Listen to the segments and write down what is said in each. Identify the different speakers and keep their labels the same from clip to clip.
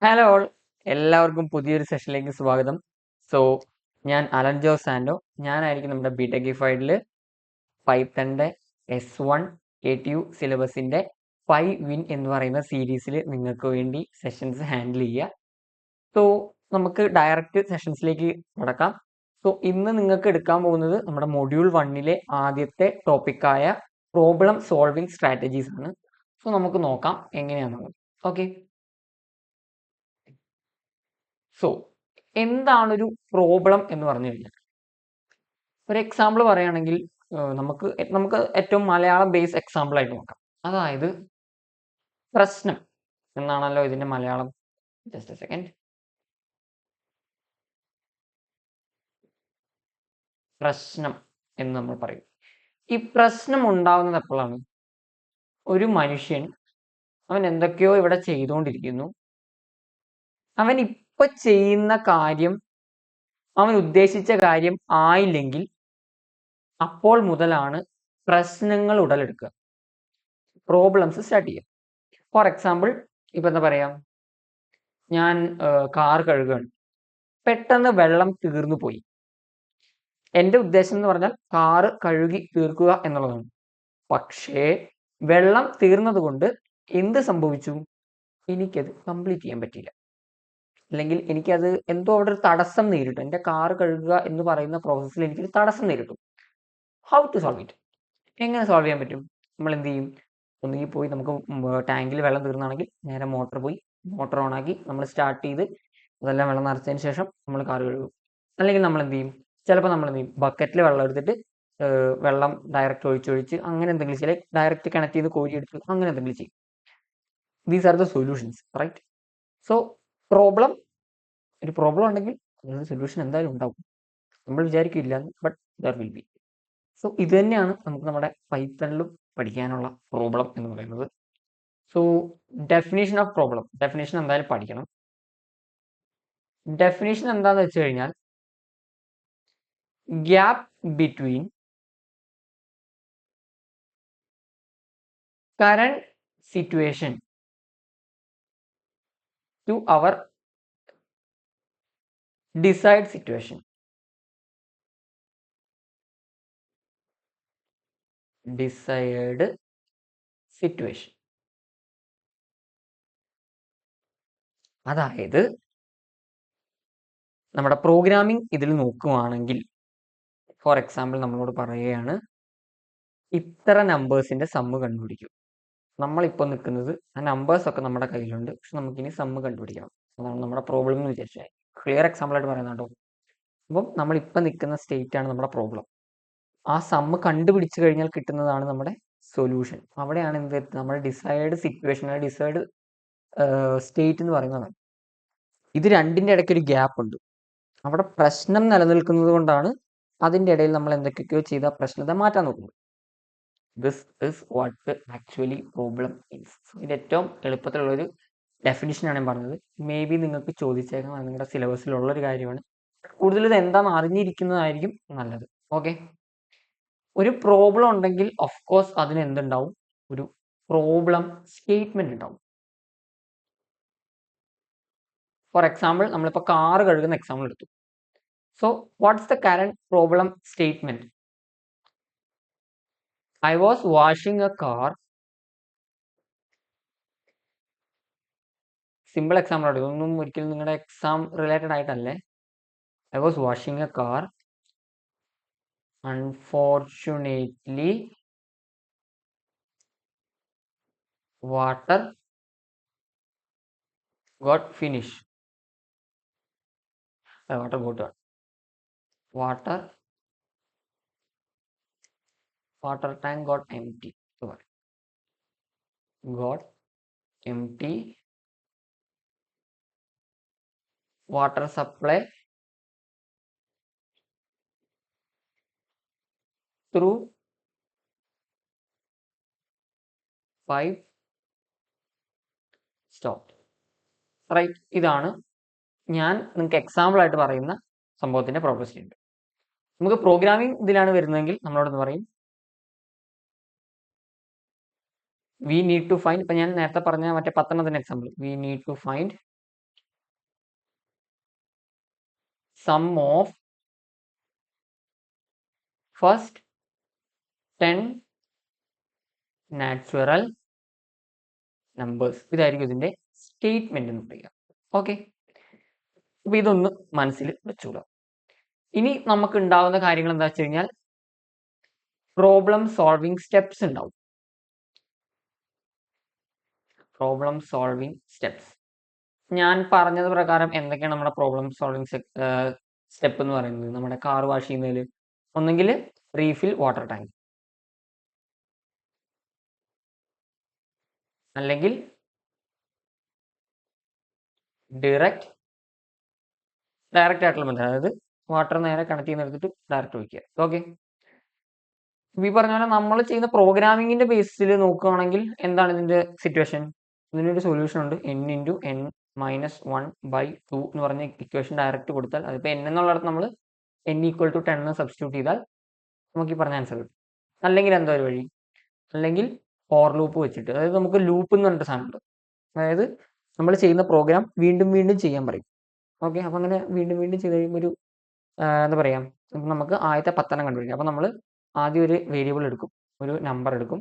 Speaker 1: Hello all, എല്ലാവർക്കും പുതിയൊരു സെഷനിലേക്ക് സ്വാഗതം. സോ ഞാൻ അലൻ ജോസ് സാൻഡോ. ഞാനായിരിക്കും നമ്മുടെ ബിടെക്കിഫൈഡിൽ പൈത്തണിൻ്റെ S1 ATU സിലബസിൻ്റെ 5 വിൻ എന്ന് പറയുന്ന സീരീസിൽ നിങ്ങൾക്ക് വേണ്ടി സെഷൻസ് ഹാൻഡിൽ ചെയ്യുക. സോ നമുക്ക് ഡയറക്റ്റ് സെഷൻസിലേക്ക് നടക്കാം. സോ ഇന്ന് നിങ്ങൾക്ക് എടുക്കാൻ പോകുന്നത് നമ്മുടെ മൊഡ്യൂൾ 1ലെ ആദ്യത്തെ ടോപ്പിക്കായ പ്രോബ്ലം സോൾവിങ് സ്ട്രാറ്റജീസ് ആണ്. സോ നമുക്ക് നോക്കാം എങ്ങനെയാണെന്നുള്ളത്. ഓക്കെ, സോ എന്താണൊരു പ്രോബ്ലം എന്ന് പറഞ്ഞു കഴിഞ്ഞാൽ, ഒരു എക്സാമ്പിൾ പറയുകയാണെങ്കിൽ നമുക്ക് ഏറ്റവും മലയാളം ബേസ് എക്സാമ്പിൾ ആയിട്ട് നോക്കാം. അതായത് പ്രശ്നം എന്നാണല്ലോ ഇതിന്റെ മലയാളം. Just A second. പ്രശ്നം എന്ന് നമ്മൾ പറയും. ഈ പ്രശ്നം ഉണ്ടാവുന്നത് എപ്പോഴാണ്? ഒരു മനുഷ്യൻ അവൻ എന്തൊക്കെയോ ഇവിടെ ചെയ്തുകൊണ്ടിരിക്കുന്നു. അവൻ ഇപ്പൊ ചെയ്യുന്ന കാര്യം അവൻ ഉദ്ദേശിച്ച കാര്യം ആയില്ലെങ്കിൽ അപ്പോൾ മുതലാണ് പ്രശ്നങ്ങൾ ഉടലെടുക്കുക, പ്രോബ്ലംസ് സ്റ്റാർട്ട് ചെയ്യുക. ഫോർ എക്സാമ്പിൾ, ഇപ്പൊ എന്താ പറയാ, ഞാൻ കാർ കഴുകുകയാണ്, പെട്ടെന്ന് വെള്ളം തീർന്നു പോയി. എൻ്റെ ഉദ്ദേശം എന്ന് പറഞ്ഞാൽ കാറ് കഴുകി തീർക്കുക എന്നുള്ളതാണ്. പക്ഷേ വെള്ളം തീർന്നത് കൊണ്ട് എന്ത് സംഭവിച്ചു? എനിക്കത് കംപ്ലീറ്റ് ചെയ്യാൻ പറ്റിയില്ല, അല്ലെങ്കിൽ എനിക്കത് എന്തോ അവിടെ ഒരു തടസ്സം നേരിട്ടു. എൻ്റെ കാറ് കഴുകുക എന്ന് പറയുന്ന പ്രോസസ്സിൽ എനിക്കൊരു തടസ്സം നേരിട്ടു. How to solve it? എങ്ങനെ സോൾവ് ചെയ്യാൻ പറ്റും? നമ്മൾ എന്ത് ചെയ്യും? ഒന്നുകിൽ പോയി, നമുക്ക് ടാങ്കിൽ വെള്ളം തീർന്നാണെങ്കിൽ നേരെ മോട്ടർ ഓൺ ആക്കി നമ്മൾ സ്റ്റാർട്ട് ചെയ്ത് അതെല്ലാം വെള്ളം നിറച്ചതിന് ശേഷം നമ്മൾ കാർ കഴുകും. അല്ലെങ്കിൽ നമ്മൾ എന്ത് ചെയ്യും? ചിലപ്പോൾ നമ്മൾ എന്ത് ചെയ്യും? ബക്കറ്റിൽ വെള്ളം എടുത്തിട്ട് വെള്ളം ഡയറക്റ്റ് ഒഴിച്ചൊഴിച്ച് അങ്ങനെ എന്തെങ്കിലും ചെയ്യും. ഡയറക്റ്റ് കണക്ട് ചെയ്ത് കോരി എടുത്ത് അങ്ങനെ എന്തെങ്കിലും ചെയ്യും. These are the solutions, right? So ഒരു പ്രോബ്ലം ഉണ്ടെങ്കിൽ അതിന് സൊല്യൂഷൻ എന്തായാലും ഉണ്ടാവും. നമ്മൾ വിചാരിക്കില്ല, but there will be. So ഇത് തന്നെയാണ് നമുക്ക് നമ്മുടെ പൈത്തണിലും പഠിക്കാനുള്ള പ്രോബ്ലം എന്ന് പറയുന്നത്. So definition of problem, definition എന്തായാലും പഠിക്കണം. ഡെഫിനേഷൻ എന്താന്ന് വെച്ച് കഴിഞ്ഞാൽ, gap between current situation to our desired situation. Desired situation. അതായത് നമ്മുടെ പ്രോഗ്രാമിംഗ് ഇതിൽ നോക്കുകയാണെങ്കിൽ, ഫോർ എക്സാമ്പിൾ നമ്മളോട് പറയുകയാണ് ഇത്ര നമ്പേഴ്സിന്റെ സമ്മ് കണ്ടുപിടിക്കും. നമ്മളിപ്പോൾ നിൽക്കുന്നത് ആ നമ്പേഴ്സ് ഒക്കെ നമ്മുടെ കയ്യിലുണ്ട്, പക്ഷെ നമുക്കിനി സമ്മ് കണ്ടുപിടിക്കണം. അതാണ് നമ്മുടെ പ്രോബ്ലം എന്ന് വിചാരിച്ചാൽ. ക്ലിയർ എക്സാമ്പിൾ ആയിട്ട് പറയുന്നത് കേട്ടോ. അപ്പം നമ്മളിപ്പോൾ നിൽക്കുന്ന സ്റ്റേറ്റ് ആണ് നമ്മുടെ പ്രോബ്ലം. ആ സമ്മ് കണ്ടുപിടിച്ചു കഴിഞ്ഞാൽ കിട്ടുന്നതാണ് നമ്മുടെ സൊല്യൂഷൻ. അവിടെയാണ് എന്ത്, നമ്മുടെ ഡിസൈഡ് സിറ്റുവേഷൻ, ഡിസൈഡ് സ്റ്റേറ്റ് എന്ന് പറയുന്നത്. ഇത് രണ്ടിന്റെ ഇടയ്ക്ക് ഒരു ഗ്യാപ്പ് ഉണ്ട്. അവിടെ പ്രശ്നം നിലനിൽക്കുന്നത് കൊണ്ടാണ് അതിന്റെ ഇടയിൽ നമ്മൾ എന്തൊക്കെയോ ചെയ്ത പ്രശ്നത്തെ മാറ്റാൻ നോക്കുന്നത്. This is what actually problem is. ഇത് ഏറ്റവും എളുപ്പത്തിലുള്ളൊരു ഡെഫിനിഷനാണ് ഞാൻ പറഞ്ഞത്. മേ ബി നിങ്ങൾക്ക് ചോദിച്ചേക്കാം, അത് നിങ്ങളുടെ സിലബസിലുള്ളൊരു കാര്യമാണ്. കൂടുതൽ ഇത് എന്താണെന്ന് അറിഞ്ഞിരിക്കുന്നതായിരിക്കും നല്ലത്. ഓക്കെ, ഒരു പ്രോബ്ലം ഉണ്ടെങ്കിൽ ഓഫ് കോഴ്സ് അതിന് എന്തുണ്ടാവും? ഒരു പ്രോബ്ലം സ്റ്റേറ്റ്മെന്റ് ഉണ്ടാവും. ഫോർ എക്സാമ്പിൾ, നമ്മളിപ്പോൾ കാർ കഴുകുന്ന എക്സാമ്പിൾ എടുത്തു. So what's the current problem statement? I was washing A car. Simple example ആണ്, ഇതൊന്നും ഒരിക്കലും നിങ്ങളുടെ എക്സാം റിലേറ്റഡ് ആയിട്ടല്ലേ. I was washing A car. Unfortunately water got finished. Water tank got empty. Got empty. Water supply through pipe stopped. Right? ഇതാണ് ഞാൻ നിങ്ങൾക്ക് example ആയിട്ട് പറയുന്ന സംഭവത്തിന്റെ പ്രോബ്ലം സ്റ്റേറ്റ്മെന്റ്. നമുക്ക് പ്രോഗ്രാമിംഗ് ഇതിലാണ് വരുന്നതെങ്കിൽ നമ്മളോട് പറയും വി നീഡ് ടു ഫൈൻഡ്. ഇപ്പൊ ഞാൻ നേരത്തെ പറഞ്ഞ മറ്റേ 10 example, we need to find sum of first 10 natural numbers. ഇതായിരിക്കും ഇതിന്റെ സ്റ്റേറ്റ്മെന്റ് എന്ന് പറയുക. ഓക്കെ, അപ്പൊ ഇതൊന്ന് മനസ്സിൽ വെച്ചോളാം. ഇനി നമുക്ക് ഉണ്ടാവുന്ന കാര്യങ്ങൾ എന്താ വെച്ച് കഴിഞ്ഞാൽ പ്രോബ്ലം സോൾവിങ് സ്റ്റെപ്സ് ഉണ്ടാവും. പ്രോബ്ലം സോൾവിങ് സ്റ്റെപ്സ് ഞാൻ പറഞ്ഞത് പ്രകാരം എന്തൊക്കെയാണ് നമ്മുടെ പ്രോബ്ലം സോൾവിങ് സ്റ്റെപ്പ് എന്ന് പറയുന്നത്? നമ്മുടെ കാർ വാഷ് ചെയ്യുന്നതിൽ ഒന്നെങ്കിൽ റീഫിൽ വാട്ടർ ടാങ്ക്, അല്ലെങ്കിൽ ഡയറക്റ്റ് ആയിട്ടുള്ള മെത്തേഡ്, അതായത് വാട്ടർ നേരെ കണക്ട് ചെയ്യുന്ന എടുത്തിട്ട് ഡയറക്റ്റ് ഒഴിക്കുക. ഓക്കെ, ഈ പറഞ്ഞ പോലെ നമ്മൾ ചെയ്യുന്ന പ്രോഗ്രാമിങ്ങിന്റെ ബേസിൽ നോക്കുകയാണെങ്കിൽ എന്താണ് ഇതിന്റെ സിറ്റുവേഷൻ? ഇതിനൊരു സൊല്യൂഷൻ ഉണ്ട്, n×n-1/2 എന്ന് പറഞ്ഞ ഇക്വേഷൻ ഡയറക്റ്റ് കൊടുത്താൽ, അതിപ്പോൾ n എന്നുള്ളിടത്ത് നമ്മൾ n=10 സബ്സ്റ്റിറ്റ്യൂട്ട് ചെയ്താൽ നമുക്ക് ഈ പറഞ്ഞ ആൻസർ കിട്ടും. അല്ലെങ്കിൽ എന്താ ഒരു വഴി, അല്ലെങ്കിൽ ഫോർ ലൂപ്പ് വെച്ചിട്ട്, അതായത് നമുക്ക് ലൂപ്പ് എന്ന് പറഞ്ഞിട്ട് സാധനമുണ്ട്, അതായത് നമ്മൾ ചെയ്യുന്ന പ്രോഗ്രാം വീണ്ടും വീണ്ടും ചെയ്യാൻ പറയും. ഓക്കെ, അപ്പം അങ്ങനെ വീണ്ടും വീണ്ടും ചെയ്ത് കഴിയുമ്പോൾ ഒരു എന്താ പറയുക, നമുക്ക് ആദ്യത്തെ 10 എണ്ണം കണ്ടുപിടിക്കാം. അപ്പം നമ്മൾ ആദ്യം ഒരു വേരിയബിൾ എടുക്കും, ഒരു നമ്പർ എടുക്കും,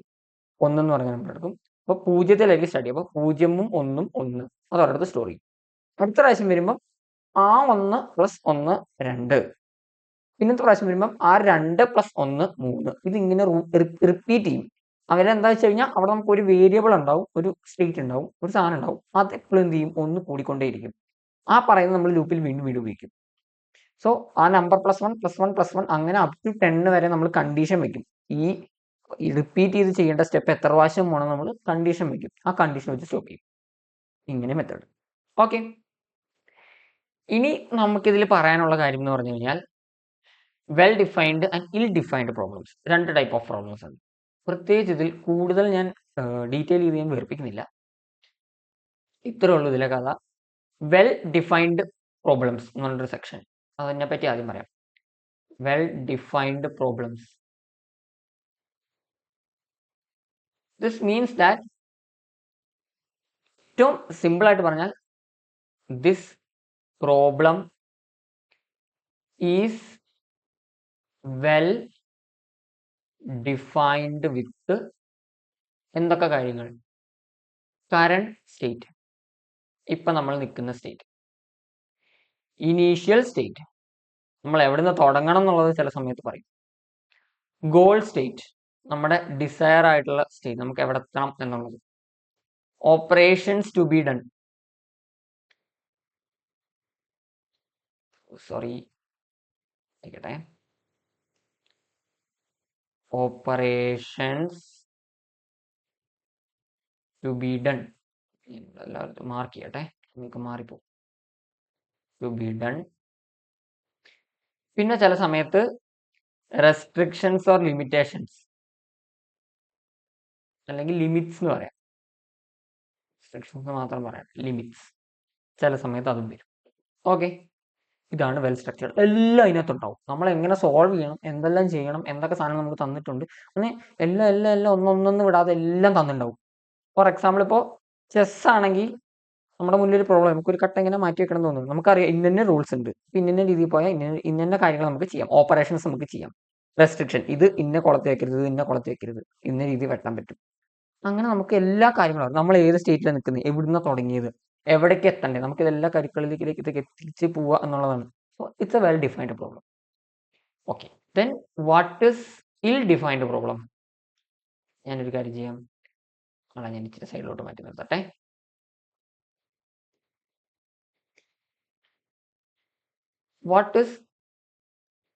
Speaker 1: 1 എന്ന് പറഞ്ഞ നമ്പർ എടുക്കും. അപ്പോൾ 0-ലേക്ക് സ്റ്റാർട്ട് ചെയ്യും. അപ്പോൾ 0-ഉം 1-ഉം 1 അത് ഒരിടത്ത് സ്റ്റോർ ചെയ്യും. അടുത്ത പ്രാവശ്യം വരുമ്പം ആ 1 + 1 2, പിന്നത്തെ പ്രാവശ്യം വരുമ്പം ആ 2 + 1 3. ഇതിങ്ങനെ റിപ്പീറ്റ് ചെയ്യും. അവരെന്താ വെച്ച് കഴിഞ്ഞാൽ അവിടെ നമുക്ക് ഒരു വേരിയബിൾ ഉണ്ടാവും, ഒരു സ്റ്റേറ്റ് ഉണ്ടാവും, ഒരു സാധനം ഉണ്ടാവും. അത് എപ്പോഴും എന്ത് ചെയ്യും, ഒന്ന് കൂടിക്കൊണ്ടേയിരിക്കും. ആ പറയുന്നത് നമ്മൾ ലൂപ്പിൽ വീണ്ടും വീണ്ടും ഉപയോഗിക്കും. സോ ആ നമ്പർ +1 +1 +1 അങ്ങനെ അപ് ടു 10 വരെ നമ്മൾ കണ്ടീഷൻ വെക്കും. ഈ റിപ്പീറ്റ് ചെയ്ത് ചെയ്യേണ്ട സ്റ്റെപ്പ് എത്ര പ്രാവശ്യം വേണം നമ്മൾ കണ്ടീഷൻ വെക്കും. ആ കണ്ടീഷൻ വെച്ച് സ്റ്റോപ്പ് ചെയ്യും. ഇങ്ങനെ മെത്തേഡ്. ഓക്കെ, ഇനി നമുക്കിതിൽ പറയാനുള്ള കാര്യം എന്ന് പറഞ്ഞു കഴിഞ്ഞാൽ വെൽ ഡിഫൈൻഡ് ആൻഡ് ഇൽ defined problems. 2 type of problems ഉണ്ട്. പ്രത്യേകിച്ച് ഇതിൽ കൂടുതൽ ഞാൻ ഡീറ്റെയിൽ ചെയ്ത് ഞാൻ വേർപ്പിക്കുന്നില്ല. ഇത്രേ ഉള്ളൂ ഇതിലെ കഥ. വെൽ ഡിഫൈൻഡ് പ്രോബ്ലംസ് എന്ന് പറഞ്ഞൊരു സെക്ഷൻ, അതിനെ പറ്റി ആദ്യം പറയാം. Well defined problems, this means that, ഏറ്റവും സിമ്പിൾ ആയിട്ട് പറഞ്ഞാൽ, this problem is well defined with എന്തൊക്കെ കാര്യങ്ങൾ? കറന്റ് സ്റ്റേറ്റ്, ഇപ്പൊ നമ്മൾ നിൽക്കുന്ന സ്റ്റേറ്റ്, ഇനീഷ്യൽ സ്റ്റേറ്റ്, നമ്മൾ എവിടുന്ന് തുടങ്ങണം എന്നുള്ളത് ചില സമയത്ത് പറയും, ഗോൾ സ്റ്റേറ്റ്, നമ്മുടെ ഡിസയർ ആയിട്ടുള്ള സ്റ്റേറ്റ്, നമുക്ക് എവിടെ എത്തണം എന്നുള്ളത്, operations to be done, sorry ആയിക്കട്ടെ, ഓപ്പറേഷൻസ് ടു ബി ഡൺ, എല്ലാവരും മാർക്ക് ചെയ്യട്ടെ, നമുക്ക് മാറിപ്പോകും, ടു ബി ഡൺ. പിന്നെ ചില സമയത്ത് റെസ്ട്രിക്ഷൻസ് ഓർ ലിമിറ്റേഷൻസ്, അല്ലെങ്കിൽ ലിമിറ്റ്സ് എന്ന് പറയാം, റെസ്ട്രിക്ഷൻസ് മാത്രം പറയാം, ലിമിറ്റ്സ് ചില സമയത്ത് അതും വരും. ഓക്കെ, ഇതാണ് വെൽ സ്ട്രക്ചർഡ്. എല്ലാം അതിനകത്തുണ്ടാവും. നമ്മൾ എങ്ങനെ സോൾവ് ചെയ്യണം, എന്തെല്ലാം ചെയ്യണം, എന്തൊക്കെ സാധനം നമുക്ക് തന്നിട്ടുണ്ട്, അങ്ങനെ എല്ലാം എല്ലാം എല്ലാം ഒന്നൊന്നൊന്നും വിടാതെ എല്ലാം തന്നിട്ടുണ്ടാവും. ഫോർ എക്സാമ്പിൾ ഇപ്പോൾ ചെസ് ആണെങ്കിൽ നമ്മുടെ മുന്നിൽ ഒരു പ്രോബ്ലം, നമുക്കൊരു കട്ട എങ്ങനെ മാറ്റി വെക്കണം എന്ന് തോന്നുന്നു, നമുക്കറിയാം ഇന്ന റൂൾസ് ഉണ്ട്, ഇന്ന രീതിയിൽ പോയാൽ ഇന്ന കാര്യങ്ങൾ നമുക്ക് ചെയ്യാം, ഓപ്പറേഷൻസ് നമുക്ക് ചെയ്യാം. റെസ്ട്രിക്ഷൻ, ഇത് ഇന്ന കുളത്തിൽ വെക്കരുത്, ഇത് ഇന്ന കുളത്തിൽ വെക്കരുത്, ഇന്ന രീതിയിൽ വെട്ടാൻ പറ്റും. അങ്ങനെ നമുക്ക് എല്ലാ കാര്യങ്ങളും അറിയാം. നമ്മൾ ഏത് സ്റ്റേറ്റിലാണ് നിൽക്കുന്നത്, എവിടുന്ന തുടങ്ങിയത്, എവിടേക്ക് എത്തണ്ടേ, നമുക്ക് ഇതെല്ലാ കാര്യങ്ങളിലേക്ക് ഇതൊക്കെ എത്തിച്ച് പോവുക എന്നുള്ളതാണ്. So it's A well defined problem. Okay, then what is ഇൽ ഡിഫൈൻഡ് പ്രോബ്ലം? ഞാനൊരു കാര്യം ചെയ്യാം, ഞാൻ ഇച്ചിരി സൈഡിലോട്ട് മാറ്റി നിർത്തട്ടെ. വാട്ട് ഇസ്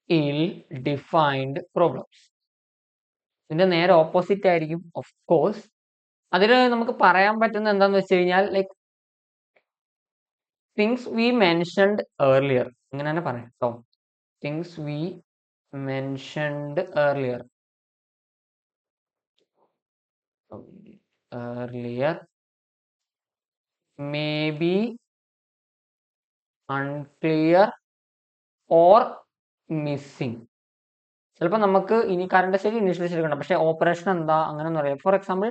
Speaker 1: ഇൽ ഡിഫൈൻഡ് പ്രോബ്ലംസ്? ഇതിന്റെ നേരെ ഓപ്പോസിറ്റ് ആയിരിക്കും ഓഫ് കോഴ്സ്. അതിൽ നമുക്ക് പറയാൻ പറ്റുന്ന എന്താന്ന് വെച്ച് കഴിഞ്ഞാൽ, like things we mentioned earlier, ഇങ്ങനെ തന്നെ പറയാം കേട്ടോ, things we mentioned earlier, may be unclear or missing. ചിലപ്പോൾ നമുക്ക് ഇനി കറണ്ട് സ്റ്റേറ്റ് ഇനീഷ്യൽ സ്റ്റേറ്റ് കണ്ട, പക്ഷേ ഓപ്പറേഷൻ എന്താ അങ്ങനെയൊന്നും അറിയാം. ഫോർ എക്സാമ്പിൾ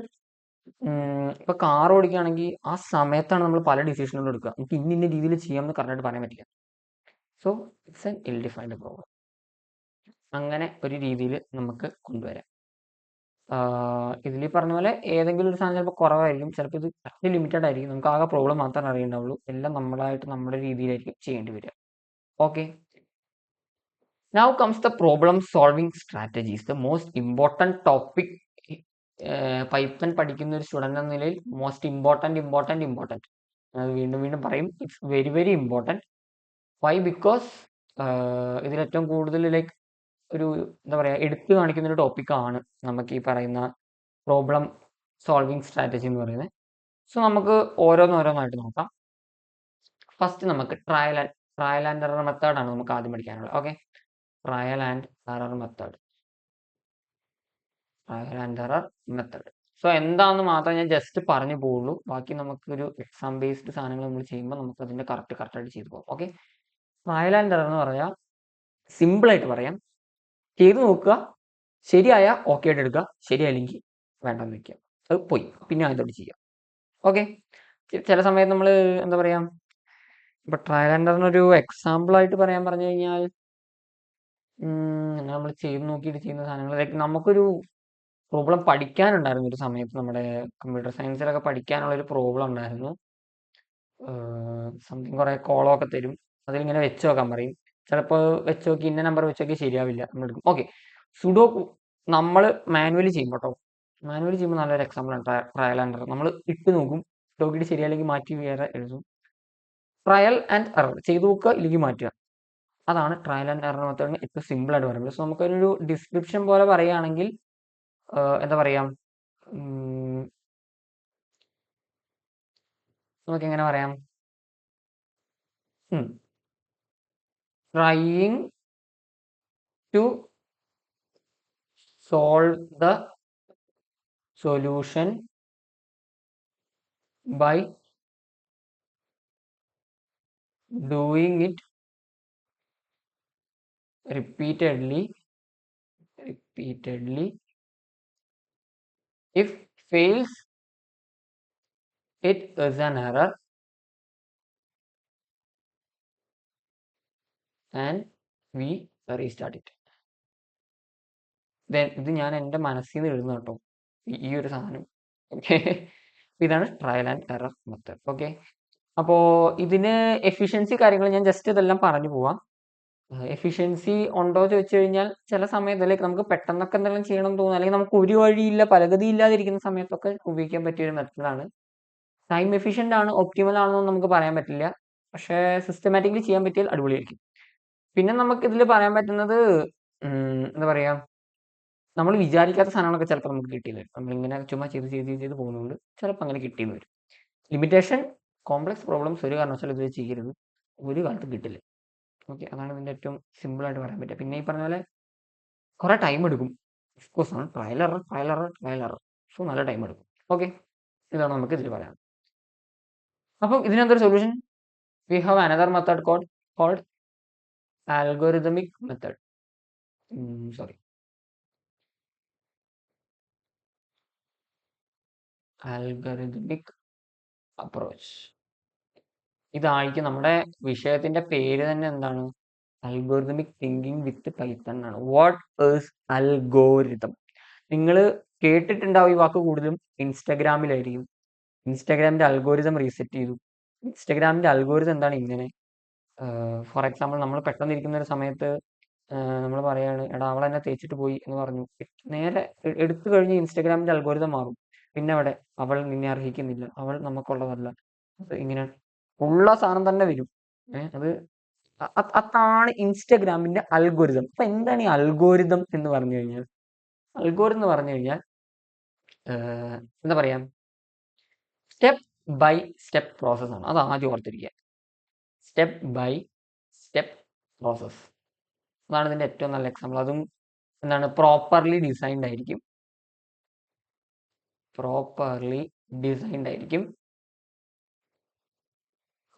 Speaker 1: ഇപ്പൊ കാർ ഓടിക്കുകയാണെങ്കിൽ ആ സമയത്താണ് നമ്മൾ പല ഡിസിഷനുകളും എടുക്കുക, നമുക്ക് ഇന്ന രീതിയിൽ ചെയ്യാമെന്ന് കറക്റ്റായിട്ട് പറയാൻ പറ്റില്ല. സോ ഇറ്റ്സ് എൻ ഇൽ ഡിഫൈൻഡ് പ്രോബ്ലം. അങ്ങനെ ഒരു രീതിയിൽ നമുക്ക് കൊണ്ടുവരാം. ഇതിൽ പറഞ്ഞ പോലെ ഏതെങ്കിലും ഒരു സാധനം ചിലപ്പോൾ കുറവായിരിക്കും, ചിലപ്പോൾ ഇത് അത്ര ലിമിറ്റഡ് ആയിരിക്കും. നമുക്ക് ആകെ പ്രോബ്ലം മാത്രമേ അറിയുന്നുള്ളൂ. എല്ലാം നമ്മളായിട്ട് നമ്മുടെ രീതിയിലായിരിക്കും ചെയ്യേണ്ടി വരിക. Okay, now comes the problem solving strategies, the most important topic. Python പഠിക്കുന്ന ഒരു സ്റ്റുഡൻ്റ് എന്ന നിലയിൽ മോസ്റ്റ് ഇമ്പോർട്ടൻറ്റ് അത് വീണ്ടും വീണ്ടും പറയും. It's very very important. Why? Because ഇതിൽ ഏറ്റവും കൂടുതൽ ലൈക്ക് ഒരു എന്താ പറയുക എടുത്തു കാണിക്കുന്ന ഒരു ടോപ്പിക്കാണ് നമുക്ക് ഈ പറയുന്ന പ്രോബ്ലം സോൾവിങ് സ്ട്രാറ്റജി എന്ന് പറയുന്നത്. സോ നമുക്ക് ഓരോന്നോരോന്നായിട്ട് നോക്കാം. ഫസ്റ്റ് നമുക്ക് ട്രയൽ ആൻഡ് എറർ മെത്തേഡാണ് നമുക്ക് ആദ്യം പഠിക്കാനുള്ളത്. Okay, trial and error method. So എന്താണെന്ന് മാത്രമേ ഞാൻ ജസ്റ്റ് പറഞ്ഞു പോവുള്ളൂ. ബാക്കി നമുക്കൊരു എക്സാം ബേസ്ഡ് സാധനങ്ങൾ നമ്മൾ ചെയ്യുമ്പോൾ നമുക്ക് അതിൻ്റെ കറക്റ്റായിട്ട് ചെയ്തു പോകും. ഓക്കെ, ട്രയൽ ആൻഡ് എറർ എന്ന് പറയാം, സിമ്പിളായിട്ട് പറയാം, ചെയ്തു നോക്കുക, ശരിയായ ഓക്കെ ആയിട്ട് എടുക്കുക, ശരിയായില്ലെങ്കിൽ വേണ്ടെന്ന് വെക്കുക, അത് പോയി, പിന്നെ അതോട്ട് ചെയ്യുക. ഓക്കെ, ചില സമയത്ത് നമ്മൾ എന്താ പറയുക, ഇപ്പൊ ട്രയൽ ആൻഡ് എററിനൊരു എക്സാമ്പിളായിട്ട് പറയാൻ പറഞ്ഞു കഴിഞ്ഞാൽ നമ്മൾ ചെയ്ത് നോക്കിയിട്ട് ചെയ്യുന്ന സാധനങ്ങൾ ലൈക്ക് നമുക്കൊരു പ്രോബ്ലം പഠിക്കാനുണ്ടായിരുന്നു ഒരു സമയത്ത്. നമ്മുടെ കമ്പ്യൂട്ടർ സയൻസിലൊക്കെ പഠിക്കാനുള്ള ഒരു പ്രോബ്ലം ഉണ്ടായിരുന്നു. സംതിങ് കുറേ കോളമൊക്കെ തരും, അതിലിങ്ങനെ വെച്ച് നോക്കാൻ പറയും. ചിലപ്പോൾ വെച്ച് നോക്കി ഇന്ന നമ്പർ വെച്ച് നോക്കി ശരിയാവില്ല, നമ്മൾ എടുക്കും. ഓക്കെ, സുഡോക്കു നമ്മൾ മാനുവലി ചെയ്യുമ്പോൾ കേട്ടോ, മാനുവലി ചെയ്യുമ്പോൾ നല്ലൊരു എക്സാമ്പിളാണ് ട്രയൽ ആൻഡ് എറർ. നമ്മൾ ഇട്ട് നോക്കും, നോക്കിയിട്ട് ശരിയല്ലെങ്കിൽ മാറ്റി വേറെ എഴുതും. ട്രയൽ ആൻഡ് എറർ ചെയ്തു നോക്കുക, ഇല്ലെങ്കിൽ മാറ്റുക. അതാണ് ട്രയൽ ആൻഡ് എറർ മെത്തേഡിന് ഏറ്റവും സിമ്പിളായിട്ട് പറയുന്നത്. സോ നമുക്കൊരു ഡിസ്ക്രിപ്ഷൻ പോലെ പറയുകയാണെങ്കിൽ എന്താ പറയാ, നമുക്ക് എങ്ങനെ പറയാം, trying to solve the solution by doing it repeatedly. If fails, it is an error and we restart it. Then ഇത് ഞാൻ എൻ്റെ മനസ്സിൽ നിന്ന് എഴുതുന്ന കേട്ടോ ഈ ഒരു സാധനം. ഓക്കെ, ഇതാണ് trial and error method. Okay, അപ്പോൾ ഇതിന് എഫിഷ്യൻസി കാര്യങ്ങൾ ഞാൻ ജസ്റ്റ് ഇതെല്ലാം പറഞ്ഞു പോവാം. എഫിഷ്യൻസി ഉണ്ടോ എന്ന് ചോദിച്ചു കഴിഞ്ഞാൽ ചില സമയത്ത് ലൈക്ക് നമുക്ക് പെട്ടെന്നൊക്കെ എന്തെങ്കിലും ചെയ്യണം എന്ന് തോന്നുന്നു, അല്ലെങ്കിൽ നമുക്ക് ഒരു വഴിയില്ല പലഗതി ഇല്ലാതിരിക്കുന്ന സമയത്തൊക്കെ ഉപയോഗിക്കാൻ പറ്റിയ ഒരു മെത്തേഡാണ്. ടൈം എഫിഷ്യൻ്റ് ആണ്, ഒപ്റ്റിമൽ ആണെന്നൊന്നും നമുക്ക് പറയാൻ പറ്റില്ല, പക്ഷേ സിസ്റ്റമാറ്റിക്കലി ചെയ്യാൻ പറ്റിയാൽ അടിപൊളിയായിരിക്കും. പിന്നെ നമുക്ക് ഇതിൽ പറയാൻ പറ്റുന്നത് എന്താ പറയുക, നമ്മൾ വിചാരിക്കാത്ത സാധനങ്ങളൊക്കെ ചിലപ്പോൾ നമുക്ക് കിട്ടിയെന്ന് വരും. നമ്മളിങ്ങനെ ചുമ്മാ ചെയ്ത് പോകുന്നുണ്ട്, ചിലപ്പോൾ അങ്ങനെ കിട്ടിയെന്ന് വരും. ലിമിറ്റേഷൻ, കോംപ്ലക്സ് പ്രോബ്ലംസ് ഒരു കാരണവശാലും ഇത് ചെയ്യരുത്, ഒരു കാലത്തും കിട്ടില്ല. ഓക്കെ, അതാണ് ഇതിൻ്റെ ഏറ്റവും സിമ്പിളായിട്ട് പറയാൻ പറ്റുക. പിന്നെ ഈ പറഞ്ഞ പോലെ കുറേ ടൈം എടുക്കും, ഓഫ്കോഴ്സ് ആണ്, ട്രയൽ എറർ, സോ നല്ല ടൈം എടുക്കും. ഓക്കെ, ഇതാണ് നമുക്ക് ഇതിൽ പറയാം. അപ്പം ഇതിനെന്തൊരു solution? We have another method called algorithmic method. Algorithmic approach. ഇതായിരിക്കും നമ്മുടെ വിഷയത്തിന്റെ പേര് തന്നെ. എന്താണ്? അൽഗോറിതമിക് തിങ്കിങ് വിത്ത് പൈത്തൺ ആണ്. What is algorithm? നിങ്ങൾ കേട്ടിട്ടുണ്ടാവും ഈ വാക്ക് കൂടുതലും ഇൻസ്റ്റഗ്രാമിലായിരിക്കും. ഇൻസ്റ്റഗ്രാമിന്റെ അൽഗോരിതം റീസെറ്റ് ചെയ്തു. ഇൻസ്റ്റഗ്രാമിന്റെ അൽഗോരിതം എന്താണ് ഇങ്ങനെ? ഫോർ എക്സാമ്പിൾ, നമ്മൾ പെട്ടെന്ന് ഇരിക്കുന്ന ഒരു സമയത്ത് നമ്മൾ പറയാണ്, എടാ അവൾ എന്നെ തേച്ചിട്ട് പോയി എന്ന് പറഞ്ഞു, നേരെ എടുത്തു കഴിഞ്ഞ് ഇൻസ്റ്റഗ്രാമിന്റെ അൽഗോരിതം മാറും. പിന്നെ അവിടെ അവൾ നിന്നെ അർഹിക്കുന്നില്ല, അവൾ നമുക്കുള്ളതല്ല, അത് ഇങ്ങനെ ഉള്ള സാധനം തന്നെ വരും. അത് അതാണ് ഇൻസ്റ്റഗ്രാമിന്റെ അൽഗോരിതം. അപ്പൊ എന്താണ് ഈ അൽഗോരിതം എന്ന് പറഞ്ഞു കഴിഞ്ഞാൽ? അൽഗോരിതം എന്ന് പറഞ്ഞു കഴിഞ്ഞാൽ എന്താ പറയാ, സ്റ്റെപ്പ് ബൈ സ്റ്റെപ്പ് പ്രോസസ് ആണ്. അത് ആദ്യം ഓർത്തിരിക്കുക, സ്റ്റെപ്പ് ബൈ സ്റ്റെപ്പ് പ്രോസസ്. അതാണ് ഇതിന്റെ ഏറ്റവും നല്ല എക്സാമ്പിൾ. അതും എന്താണ്, പ്രോപ്പർലി ഡിസൈൻഡ് ആയിരിക്കും.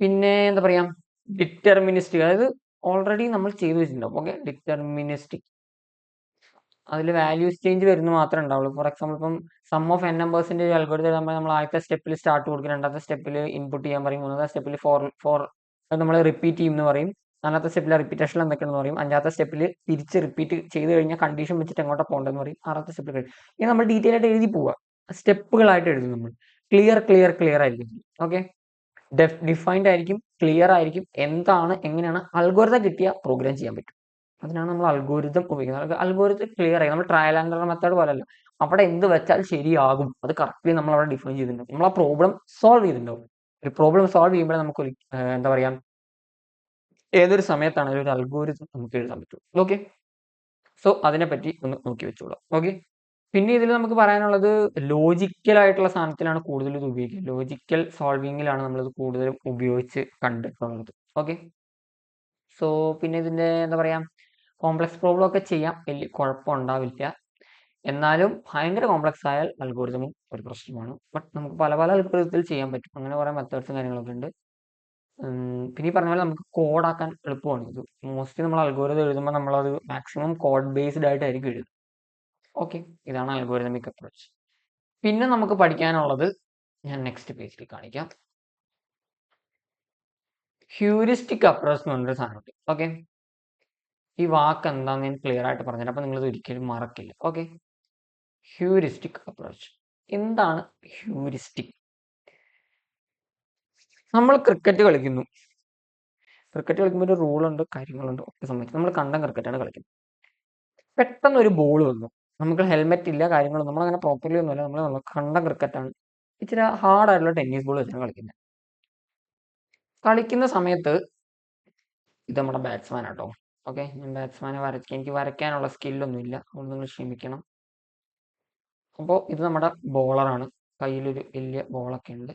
Speaker 1: പിന്നെ എന്താ പറയാ, ഡിറ്റർമിനിസ്റ്റിക്, അതായത് ഓൾറെഡി നമ്മൾ ചെയ്തു വെച്ചിട്ടുണ്ടാവും. ഓക്കെ, ഡിറ്റർമിനിസ്റ്റിക്, അതിൽ വാല്യൂസ് ചേഞ്ച് വരുന്ന മാത്രമേ ഉണ്ടാവുള്ളൂ. ഫോർ എക്സാമ്പിൾ, ഇപ്പം സം ഓഫ് n നമ്പേഴ്സിന്റെ അൽഗോരിതം നമ്മൾ ആദ്യത്തെ സ്റ്റെപ്പിൽ സ്റ്റാർട്ട് കൊടുക്കും, രണ്ടാമത്തെ സ്റ്റെപ്പിൽ ഇൻപുട്ട് ചെയ്യാൻ പറയും, മൂന്നാമത്തെ സ്റ്റെപ്പിൽ ഫോർ അത് നമ്മൾ റിപ്പീറ്റ് ചെയ്യും എന്ന് പറയും, നാലാമത്തെ സ്റ്റെപ്പിൽ റിപ്പീറ്റേഷൻ എന്തൊക്കെയാണെന്ന് പറയും. അഞ്ചാമത്തെ സ്റ്റെപ്പിൽ തിരിച്ച് റിപ്പീറ്റ് ചെയ്ത് കഴിഞ്ഞാൽ കണ്ടീഷൻ വെച്ചിട്ട് എങ്ങോട്ടാ പോകേണ്ടതെന്ന് പറയും. ആറാമത്തെ സ്റ്റെപ്പിൽ കഴിയും. ഇത് നമ്മൾ ഡീറ്റെയിൽ ആയിട്ട് എഴുതി പോവുക. സ്റ്റെപ്പുകളായിട്ട് എഴുതും നമ്മൾ. ക്ലിയർ ആയിരിക്കും. ഓക്കെ, ഡിഫൈൻഡ് ആയിരിക്കും, ക്ലിയർ ആയിരിക്കും. എന്താണ് എങ്ങനെയാണ് അൽഗോരിതം കിട്ടിയ പ്രോഗ്രാം ചെയ്യാൻ പറ്റും. അതിനാണ് നമ്മൾ അൽഗോരിതം ഉപയോഗിക്കുന്നത്. അൽഗോരിതം ക്ലിയർ ആയി. നമ്മൾ ട്രയൽ ആൻഡ് എറർ മെത്തേഡ് പോലല്ല. അവിടെ എന്ത് വെച്ചാൽ ശരിയാകും അത് കറക്റ്റ്ലി നമ്മൾ അവിടെ ഡിഫൈൻ ചെയ്തിട്ടുണ്ടാവും. നമ്മൾ ആ പ്രോബ്ലം സോൾവ് ചെയ്തിട്ടുണ്ടാവും. ഒരു പ്രോബ്ലം സോൾവ് ചെയ്യുമ്പോൾ നമുക്ക് എന്താ പറയാ, ഏതൊരു സമയത്താണെങ്കിലും ഒരു അൽഗോരിതം നമുക്ക് എഴുതാൻ പറ്റും. ഓക്കെ, സോ അതിനെപ്പറ്റി ഒന്ന് നോക്കി വെച്ചോളാം. ഓക്കെ, പിന്നെ ഇതിൽ നമുക്ക് പറയാനുള്ളത് ലോജിക്കൽ ആയിട്ടുള്ള സാധനത്തിലാണ് കൂടുതൽ ഇത് ഉപയോഗിക്കുക. ലോജിക്കൽ സോൾവിങ്ങിലാണ് നമ്മളിത് കൂടുതലും ഉപയോഗിച്ച് കണ്ടിട്ടുള്ളത്. ഓക്കെ, സോ പിന്നെ ഇതിന്റെ എന്താ പറയാ, കോംപ്ലക്സ് പ്രോബ്ലം ഒക്കെ ചെയ്യാം, വലിയ കുഴപ്പമുണ്ടാവില്ല. എന്നാലും ഭയങ്കര കോംപ്ലക്സ് ആയാൽ അൽഗോരിതമും ഒരു പ്രശ്നമാണ്. ബട്ട് നമുക്ക് പല പല അൽഗോരിതത്തിൽ ചെയ്യാൻ പറ്റും. അങ്ങനെ കുറെ മെത്തേഡ്സും കാര്യങ്ങളൊക്കെ ഉണ്ട്. പിന്നെ ഈ പറഞ്ഞ പോലെ നമുക്ക് കോഡാക്കാൻ എളുപ്പമാണ്. ഇത് മോസ്റ്റ്ലി നമ്മൾ അൽഗോരിതം എഴുതുമ്പോൾ നമ്മളത് മാക്സിമം കോഡ് ബേസ്ഡ് ആയിട്ടായിരിക്കും എഴുതുന്നത്. ഓക്കെ, ഇതാണ് അൽഗോരിതമിക് അപ്രോച്ച്. പിന്നെ നമുക്ക് പഠിക്കാനുള്ളത് ഞാൻ നെക്സ്റ്റ് പേജിൽ കാണിക്കാം. ഹ്യൂറിസ്റ്റിക് അപ്രോച്ച് എന്ന് പറഞ്ഞൊരു സാധനമുണ്ട്. ഓക്കെ, ഈ വാക്ക് എന്താണെന്ന് ഞാൻ ക്ലിയർ ആയിട്ട് പറഞ്ഞുതരാം, അപ്പൊ നിങ്ങൾ ഇത് ഒരിക്കലും മറക്കില്ല. ഓക്കെ, ഹ്യൂറിസ്റ്റിക് അപ്രോച്ച് എന്താണ്? ഹ്യൂറിസ്റ്റിക്, നമ്മൾ ക്രിക്കറ്റ് കളിക്കുന്നു. ക്രിക്കറ്റ് കളിക്കുമ്പോൾ ഒരു റൂളുണ്ട്, കാര്യങ്ങളുണ്ട്, ഒക്കെ സംബന്ധിച്ച് നമ്മൾ കണ്ടം ക്രിക്കറ്റാണ് കളിക്കുന്നത്. പെട്ടെന്ന് ഒരു ബോൾ വന്നു, നമുക്ക് ഹെൽമെറ്റ് ഇല്ല, കാര്യങ്ങളൊന്നും നമ്മളങ്ങനെ പ്രോപ്പർലി ഒന്നുമില്ല, നമ്മൾ കണ്ടം ക്രിക്കറ്റാണ്, ഇച്ചിരി ഹാർഡായിട്ടുള്ള ടെന്നീസ് ബോൾ വെച്ചാണ് കളിക്കുന്നത്. കളിക്കുന്ന സമയത്ത് ഇത് നമ്മുടെ ബാറ്റ്സ്മാൻ ആട്ടോ. ഓക്കെ, ഞാൻ ബാറ്റ്സ്മാനെ എനിക്ക് വരയ്ക്കാനുള്ള സ്കില്ലൊന്നും ഇല്ല, അതുകൊണ്ട് നിങ്ങൾ ക്ഷമിക്കണം. അപ്പോൾ ഇത് നമ്മുടെ ബോളറാണ്, കയ്യിലൊരു വലിയ ബോളൊക്കെ ഉണ്ട്.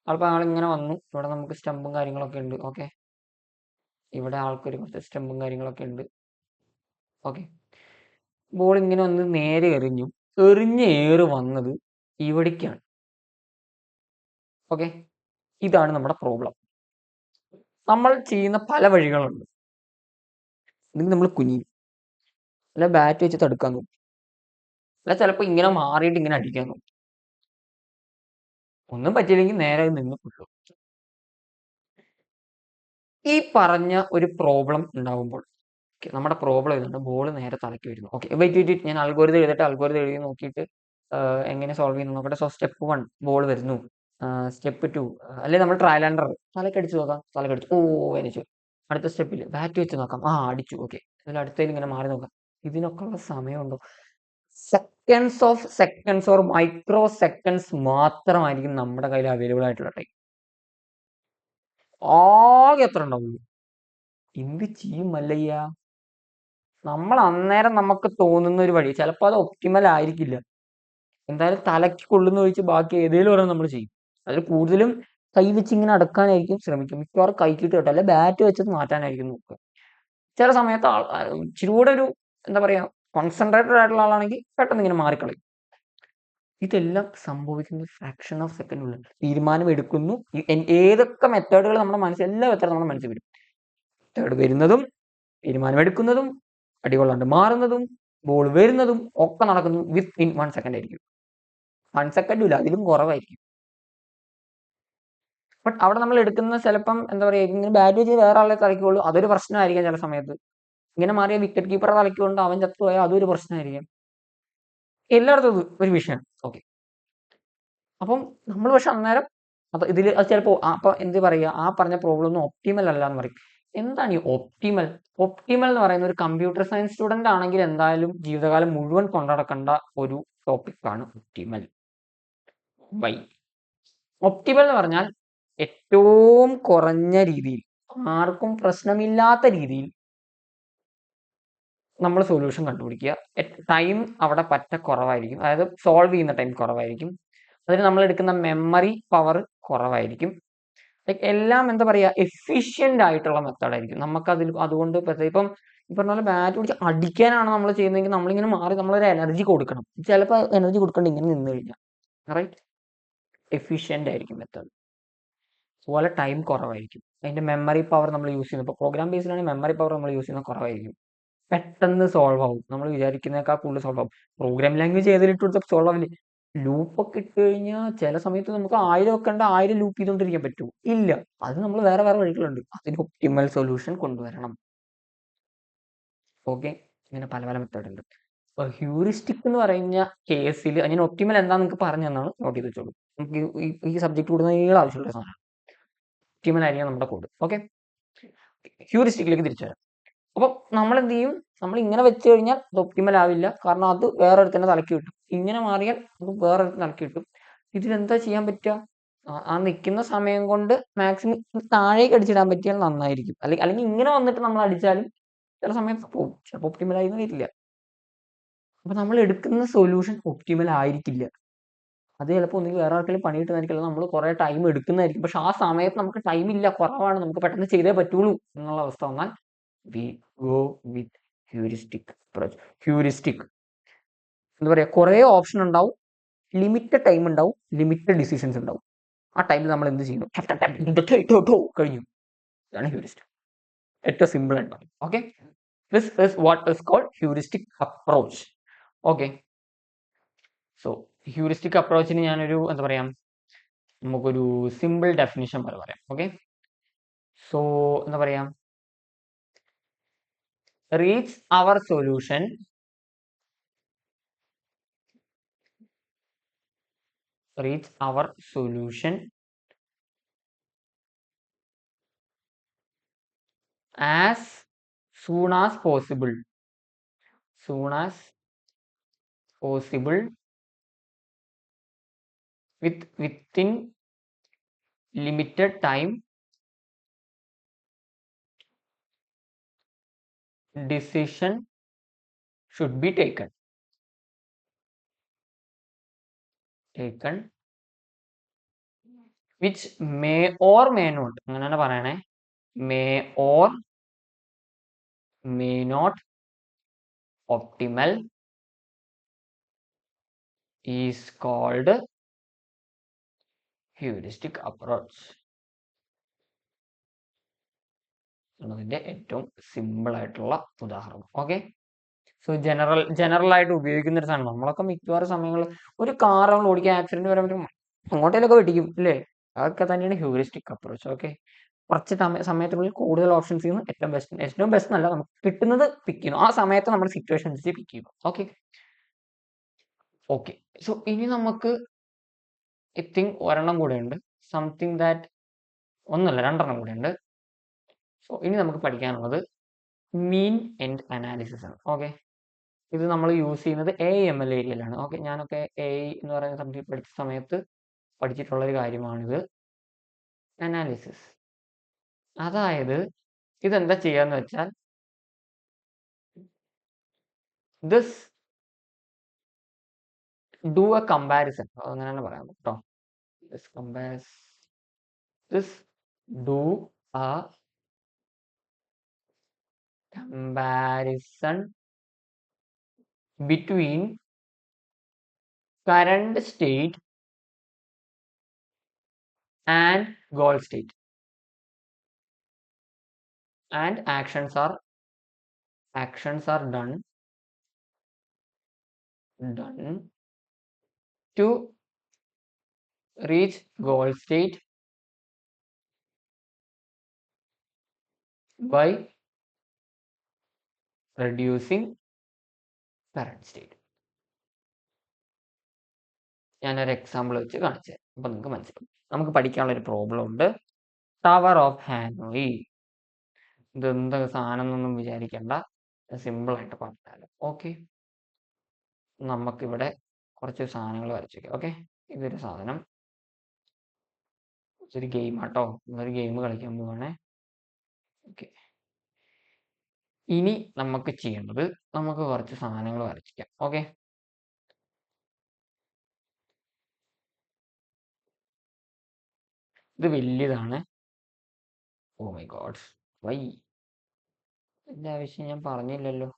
Speaker 1: അപ്പോൾ ആളിങ്ങനെ വന്നു, ഇവിടെ നമുക്ക് സ്റ്റമ്പും കാര്യങ്ങളൊക്കെ ഉണ്ട്. ഓക്കെ, ഇവിടെ ആൾക്കൊരു കുറച്ച് സ്റ്റമ്പും കാര്യങ്ങളൊക്കെ ഉണ്ട്. ഓക്കെ, ബോൾ ഇങ്ങനെ വന്ന് നേരെ എറിഞ്ഞു, ഏറ് വന്നത് ഇവിടേക്കാണ്. ഓക്കെ, ഇതാണ് നമ്മുടെ പ്രോബ്ലം. നമ്മൾ ചെയ്യുന്ന പല വഴികളുണ്ട്. ഇത് നമ്മൾ കുനിയും, അല്ല ബാറ്റ് വെച്ച് തടുക്കാൻ നോക്കും, അല്ല ചിലപ്പോൾ ഇങ്ങനെ മാറിയിട്ട് ഇങ്ങനെ അടിക്കാൻ നോക്കും. ഒന്നും പറ്റിയില്ലെങ്കിൽ നേരെ നിന്ന് കിട്ടും. ഈ പറഞ്ഞ ഒരു പ്രോബ്ലം ഉണ്ടാകുമ്പോൾ നമ്മുടെ പ്രോബ്ലം ഇതുണ്ട്, ബോൾ നേരെ തലയ്ക്ക് വരുന്നു. ഓക്കെ, വെയിറ്റ് ഞാൻ അൽഗോരിതം എഴുതി നോക്കിയിട്ട് എങ്ങനെ സോൾവ് ചെയ്യുന്നു നോക്കട്ടെ. സോ സ്റ്റെപ്പ് 1 ബോൾ വരുന്നു, സ്റ്റെപ്പ് 2 അല്ലെ നമ്മൾ ട്രയൽ ആൻഡ് എറർ, തലക്കടിച്ചു നോക്കാം, തലക്കടിച്ചു, ഓ വരച്ചു. അടുത്ത സ്റ്റെപ്പിൽ ബാറ്റ് വെച്ച് നോക്കാം, അടിച്ചു. ഓക്കെ, അതിൽ അടുത്തതിൽ ഇങ്ങനെ മാറി നോക്കാം. ഇതിനൊക്കെ ഉള്ള സമയമുണ്ടോ? സെക്കൻഡ്സ് ഓർ മൈക്രോ സെക്കൻഡ്സ് മാത്രമായിരിക്കും നമ്മുടെ കയ്യിൽ അവൈലബിൾ ആയിട്ടുള്ള ടൈം. ആകെ എത്ര ഉണ്ടാവുള്ളൂ? എന്ത് ചെയ്യും മല്ലയ്യ? നമ്മൾ അന്നേരം നമുക്ക് തോന്നുന്ന ഒരു വഴി, ചിലപ്പോൾ അത് ഒപ്റ്റിമൽ ആയിരിക്കില്ല, എന്തായാലും തലയ്ക്ക് കൊള്ളുന്ന ഒഴിച്ച് ബാക്കി ഏതെങ്കിലും ഒരെണ്ണം നമ്മൾ ചെയ്യും. അതിൽ കൂടുതലും കൈ വെച്ച് ഇങ്ങനെ അടക്കാനായിരിക്കും ശ്രമിക്കും, മിക്കവാറും കൈക്കിട്ട് കേട്ടോ, അല്ലെ ബാറ്റ് വെച്ചത് മാറ്റാനായിരിക്കും നോക്കുക. ചില സമയത്ത് ഇച്ചിരി കൂടെ ഒരു എന്താ പറയാ കോൺസെൻട്രേറ്റഡ് ആയിട്ടുള്ള ആളാണെങ്കിൽ പെട്ടെന്ന് ഇങ്ങനെ മാറിക്കളയും. ഇതെല്ലാം സംഭവിക്കുന്നത് ഫ്രാക്ഷൻ ഓഫ് സെക്കൻഡിനുള്ളിൽ. തീരുമാനം എടുക്കുന്നു, ഏതൊക്കെ മെത്തേഡുകൾ നമ്മുടെ മനസ്സിൽ, എല്ലാ മെത്തേഡും നമ്മുടെ മനസ്സിൽ വരും. മെത്തേഡ് വരുന്നതും, തീരുമാനമെടുക്കുന്നതും, അടികൊള്ളാണ്ട് മാറുന്നതും, ബോൾ വരുന്നതും ഒക്കെ നടക്കുന്നത് വിത്തിൻ 1 സെക്കൻഡ് ആയിരിക്കും. 1 സെക്കൻഡും ഇല്ല, അതിലും കുറവായിരിക്കും. ബട്ട് അവിടെ നമ്മൾ എടുക്കുന്ന ചിലപ്പം എന്താ പറയുക, ഇങ്ങനെ ബാറ്റ് വെച്ച് വേറെ ആളെ കളിക്കുള്ളൂ, അതൊരു പ്രശ്നമായിരിക്കാം. ചില സമയത്ത് ഇങ്ങനെ മാറിയ വിക്കറ്റ് കീപ്പറെ കളിക്കൊണ്ട് അവൻ ചത്തുപോയാൽ അതൊരു പ്രശ്നമായിരിക്കും. എല്ലായിടത്തും ഒരു വിഷയമാണ്. ഓക്കെ, അപ്പം നമ്മൾ പക്ഷെ അന്നേരം ഇതിൽ അത് ചിലപ്പോൾ അപ്പൊ എന്ത് പറയുക, ആ പറഞ്ഞ പ്രോബ്ലം ഒന്നും ഒപ്റ്റിമൽ അല്ല എന്ന് പറയും. എന്താണ് ഈ ഒപ്റ്റിമൽ? ഒപ്റ്റിമൽ എന്ന് പറയുന്ന ഒരു കമ്പ്യൂട്ടർ സയൻസ് സ്റ്റുഡന്റ് ആണെങ്കിൽ എന്തായാലും ജീവിതകാലം മുഴുവൻ കൊണ്ടുനടക്കേണ്ട ഒരു ടോപ്പിക്കാണ് ഒപ്റ്റിമൽ. വൈ? ഒപ്റ്റിമൽ എന്ന് പറഞ്ഞാൽ ഏറ്റവും കുറഞ്ഞ രീതിയിൽ, ആർക്കും പ്രശ്നമില്ലാത്ത രീതിയിൽ നമ്മൾ സൊല്യൂഷൻ കണ്ടുപിടിക്കുക. ടൈം അവിടെ പറ്റ കുറവായിരിക്കും, അതായത് സോൾവ് ചെയ്യുന്ന ടൈം കുറവായിരിക്കും. അതിന് നമ്മൾ എടുക്കുന്ന മെമ്മറി പവർ കുറവായിരിക്കും. ലൈക്ക് എല്ലാം എന്താ പറയുക, എഫിഷ്യന്റ് ആയിട്ടുള്ള മെത്തേഡായിരിക്കും. നമുക്കതിൽ അതുകൊണ്ട് ഇപ്പം ഈ പറഞ്ഞ പോലെ ബാറ്റ് പിടിച്ച് അടിക്കാനാണ് നമ്മൾ ചെയ്യുന്നതെങ്കിൽ നമ്മളിങ്ങനെ മാറി നമ്മളൊരു എനർജി കൊടുക്കണം. ചിലപ്പോൾ എനർജി കൊടുക്കേണ്ട ഇങ്ങനെ നിന്ന് കഴിഞ്ഞാൽ റൈറ്റ്, എഫിഷ്യന്റ് ആയിരിക്കും മെത്തേഡ്. അതുപോലെ ടൈം കുറവായിരിക്കും. അതിന്റെ മെമ്മറി പവർ നമ്മൾ യൂസ് ചെയ്യുന്നത്, ഇപ്പോൾ പ്രോഗ്രാം ബേസിലാണെങ്കിൽ മെമ്മറി പവർ നമ്മൾ യൂസ് ചെയ്യുന്നത് കുറവായിരിക്കും. പെട്ടെന്ന് സോൾവ് ആവും, നമ്മൾ വിചാരിക്കുന്നേക്കാൾ കൂടുതൽ സോൾവ് ആവും. പ്രോഗ്രാം ലാംഗ്വേജ് ഏതിലിട്ട് കൊടുത്താൽ സോൾവ് ആവില്ലേ? ലൂപ്പൊക്കെ ഇട്ട് കഴിഞ്ഞാൽ ചില സമയത്ത് നമുക്ക് 1000 വെക്കേണ്ട 1000 ലൂപ്പ് ചെയ്തുകൊണ്ടിരിക്കാൻ പറ്റുമോ? ഇല്ല. അത് നമ്മൾ വേറെ വഴികളുണ്ട്. അതിന് ഒപ്റ്റിമൽ സൊല്യൂഷൻ കൊണ്ടുവരണം. ഓക്കെ, ഇങ്ങനെ പല പല മെത്തേഡ് ഉണ്ട്. ഇപ്പോൾ ഹ്യൂറിസ്റ്റിക് എന്ന് പറയുന്ന കേസിൽ ഞാൻ ഒപ്റ്റിമൽ എന്താണെന്ന് നിങ്ങൾക്ക് പറഞ്ഞു തന്നാണ് നോട്ട് ചെയ്ത് വെച്ചോളൂ. നമുക്ക് ഈ സബ്ജക്ട് കൂടുന്ന ആവശ്യമുള്ള സാധനം ഒപ്റ്റിമൽ ആയിരിക്കും നമ്മുടെ കോഡ്. ഓക്കെ, ഹ്യൂറിസ്റ്റിക്കിലേക്ക് തിരിച്ചു വരാം. അപ്പം നമ്മൾ എന്ത് ചെയ്യും? നമ്മൾ ഇങ്ങനെ വെച്ച് കഴിഞ്ഞാൽ അത് ഒപ്റ്റിമൽ ആവില്ല, കാരണം അത് വേറൊരുത്തന്നെ തലക്ക് കിട്ടും. ഇങ്ങനെ മാറിയാൽ അത് വേറൊരുത്തന്നെ തലക്ക് കിട്ടും. ഇതിലെന്താ ചെയ്യാൻ പറ്റുക? ആ നിൽക്കുന്ന സമയം കൊണ്ട് മാക്സിമം താഴേക്ക് അടിച്ചിടാൻ പറ്റിയാൽ നന്നായിരിക്കും. അല്ലെങ്കിൽ ഇങ്ങനെ വന്നിട്ട് നമ്മൾ അടിച്ചാലും ചില സമയത്ത് പോകും, ചിലപ്പോൾ ഒപ്റ്റിമൽ ആയി വരില്ല. അപ്പൊ നമ്മൾ എടുക്കുന്ന സൊല്യൂഷൻ ഒപ്റ്റിമൽ ആയിരിക്കില്ല. അത് ചിലപ്പോൾ ഒന്നുകിൽ വേറെ ആർക്കെങ്കിലും പണി കിട്ടുന്നതായിരിക്കും, നമ്മൾ കുറെ ടൈം എടുക്കുന്നതായിരിക്കും. പക്ഷെ ആ സമയത്ത് നമുക്ക് ടൈം ഇല്ല, കുറവാണ്, നമുക്ക് പെട്ടെന്ന് ചെയ്തേ പറ്റുള്ളൂ എന്നുള്ള അവസ്ഥ വന്നാൽ we go with heuristic approach. Heuristic എന്താ പറയുക, കുറേ ഓപ്ഷൻ ഉണ്ടാവും, ലിമിറ്റഡ് ടൈം ഉണ്ടാവും, ലിമിറ്റഡ് ഡിസിഷൻസ് ഉണ്ടാവും. ആ ടൈമിൽ നമ്മൾ എന്ത് ചെയ്യുന്നു? കഴിഞ്ഞു. ഇതാണ് ഹ്യൂറിസ്റ്റിക്. ഏറ്റവും സിമ്പിൾ ആയിട്ടാണ്. Okay, this is what is called heuristic approach. Okay, so heuristic അപ്രോച്ചിന് ഞാനൊരു എന്താ പറയാ, നമുക്കൊരു സിമ്പിൾ ഡെഫിനിഷൻ പോലെ പറയാം. ഓക്കെ, സോ എന്താ പറയാ, reach our solution as soon as possible within limited time. Decision should be taken which may or may not, അങ്ങനെയാണ് പറയണേ, may or may not optimal is called heuristic approach. എന്നതിന്റെ ഏറ്റവും simple ആയിട്ടുള്ള ഉദാഹരണം. Okay, so general ആയിട്ട് ഉപയോഗിക്കുന്ന ഒരു സാധനം. നമ്മളൊക്കെ മിക്കവാറും സമയങ്ങളിൽ ഒരു കാർ നമ്മൾ ഓടിക്കാൻ ആക്സിഡന്റ് വരാൻ പറ്റും, അങ്ങോട്ടേലൊക്കെ വെട്ടിക്കും അല്ലേ? അതൊക്കെ തന്നെയാണ് ഹ്യൂറിസ്റ്റിക് അപ്രോച്ച്. ഓക്കെ, കുറച്ച് സമയത്തിനുള്ളിൽ കൂടുതൽ ഓപ്ഷൻസ് ചെയ്യുന്നു, ഏറ്റവും ബെസ്റ്റ് എന്നല്ല, നമുക്ക് കിട്ടുന്നത് പിക്ക് ചെയ്യുന്നു. ആ സമയത്ത് നമ്മുടെ സിറ്റുവേഷൻ അനുസരിച്ച് പിക്ക് ചെയ്യുന്നു. ഓക്കെ, സോ ഇനി നമുക്ക് ഐ തിങ്ക് ഒരെണ്ണം കൂടെ ഉണ്ട്, സംതിങ് ദാറ്റ്, ഒന്നല്ല രണ്ടെണ്ണം കൂടെ ഉണ്ട്. സോ ഇനി നമുക്ക് പഠിക്കാനുള്ളത് മീൻ എൻഡ് അനാലിസിസ് ആണ്. ഓക്കെ, ഇത് നമ്മൾ യൂസ് ചെയ്യുന്നത് AML ഏരിയയിലാണ്. ഓക്കെ, ഞാനൊക്കെ AI എന്ന് പറയുന്ന സബ്ജക്ട് പഠിച്ച സമയത്ത് പഠിച്ചിട്ടുള്ള ഒരു കാര്യമാണിത്, അനാലിസിസ്. അതായത് ഇതെന്താ ചെയ്യാന്ന് വെച്ചാൽ, ദിസ് ഡു എ കമ്പാരിസൺ, അങ്ങനെ തന്നെ പറയാം കേട്ടോ. This do A comparison between current state and goal state, and actions are done to reach goal state by reducing current state. ഞാനൊരു എക്സാമ്പിൾ വെച്ച് കാണിച്ചു തരാം, അപ്പൊ നിങ്ങൾക്ക് മനസ്സിലാവും. നമുക്ക് പഠിക്കാനുള്ള ഒരു പ്രോബ്ലം ഉണ്ട്, ടവർ ഓഫ് ഹാനോയി. ഇതെന്താ സാധനം എന്നൊന്നും വിചാരിക്കേണ്ട, സിമ്പിൾ ആയിട്ട് പറഞ്ഞാലും. ഓക്കെ, നമുക്കിവിടെ കുറച്ച് സാധനങ്ങൾ വരച്ചു വയ്ക്കാം. ഓക്കെ, ഇതൊരു സാധനം, ഇതൊരു ഗെയിം ആട്ടോ, ഇതൊരു ഗെയിം കളിക്കാൻ പോവാണേ. ഓക്കെ, ഇനി നമുക്ക് ചെയ്യേണ്ടത്, നമുക്ക് കുറച്ച് സാധനങ്ങൾ വരച്ചിക്കാം. ഓക്കെ, ഇത് വലിയതാണ്. ഓ മൈ ഗോഡ്, വൈ ഇതിന്റെ ആവശ്യം ഞാൻ പറഞ്ഞില്ലല്ലോ.